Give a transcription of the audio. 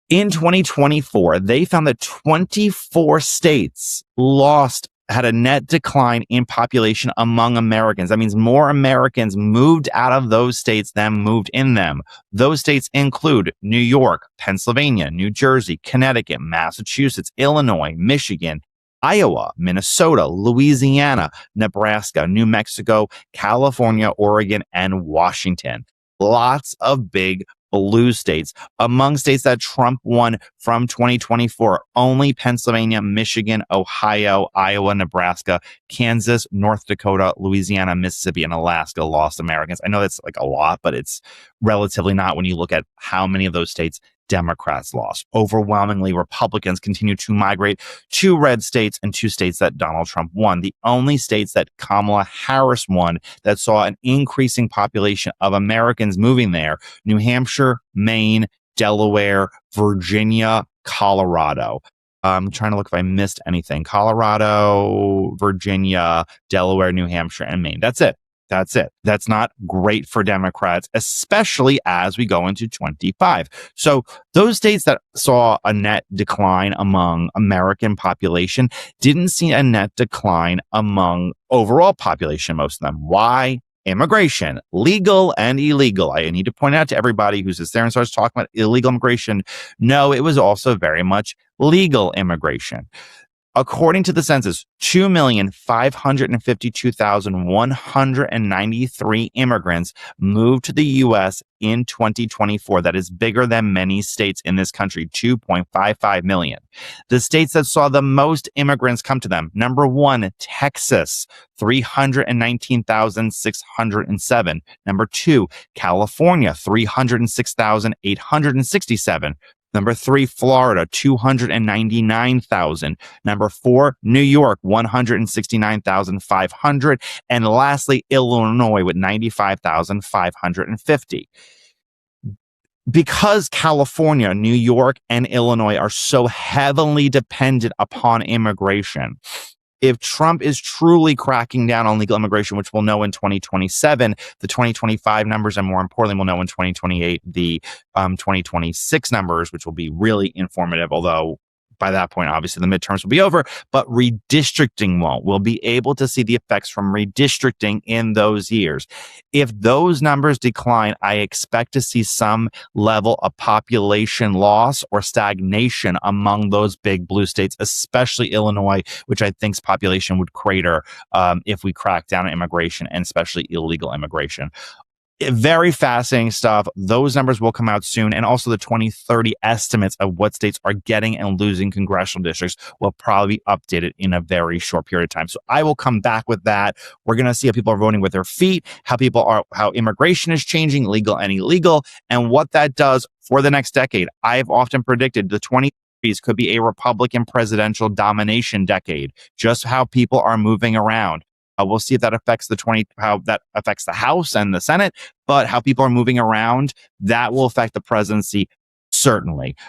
In 2024, they found that 24 states had a net decline in population among Americans. That means more Americans moved out of those states than moved in them. Those states include New York, Pennsylvania, New Jersey, Connecticut, Massachusetts, Illinois, Michigan, Iowa, Minnesota, Louisiana, Nebraska, New Mexico, California, Oregon, and Washington. Lots of big blue states. Among states that Trump won from 2024, only Pennsylvania, Michigan, Ohio, Iowa, Nebraska, Kansas, North Dakota, Louisiana, Mississippi, and Alaska lost Americans. I know that's like a lot, but it's relatively not when you look at how many of those states Democrats lost. Overwhelmingly, Republicans continue to migrate to red states and to states that Donald Trump won. The only states that Kamala Harris won that saw an increasing population of Americans moving there: New Hampshire, Maine, Delaware, Virginia, Colorado. I'm trying to look if I missed anything. Colorado, Virginia, Delaware, New Hampshire, and Maine. That's it. That's not great for Democrats, especially as we go into 25. So those states that saw a net decline among American population didn't see a net decline among overall population, most of them. Why? Immigration, legal and illegal. I need to point out to everybody who sits there and starts talking about illegal immigration, no, it was also very much legal immigration. According to the census, 2,552,193 immigrants moved to the U.S. in 2024. That is bigger than many states in this country, 2.55 million. The states that saw the most immigrants come to them: number one, Texas, 319,607. Number two, California, 306,867. Number three, Florida, 299,000. Number four, New York, 169,500. And lastly, Illinois with 95,550. Because California, New York, and Illinois are so heavily dependent upon immigration, if Trump is truly cracking down on legal immigration, which we'll know in 2027, the 2025 numbers, and more importantly, we'll know in 2028, the 2026 numbers, which will be really informative, although by that point, obviously, the midterms will be over, but redistricting won't. We'll be able to see the effects from redistricting in those years. If those numbers decline, I expect to see some level of population loss or stagnation among those big blue states, especially Illinois, which I think's population would crater if we crack down on immigration, and especially illegal immigration. Very fascinating stuff. Those numbers will come out soon. And also the 2030 estimates of what states are getting and losing congressional districts will probably be updated in a very short period of time. So I will come back with that. We're going to see how people are voting with their feet, how immigration is changing, legal and illegal, and what that does for the next decade. I've often predicted the 2030s could be a Republican presidential domination decade, just how people are moving around. We'll see if that affects how that affects the House and the Senate, but how people are moving around, that will affect the presidency, certainly.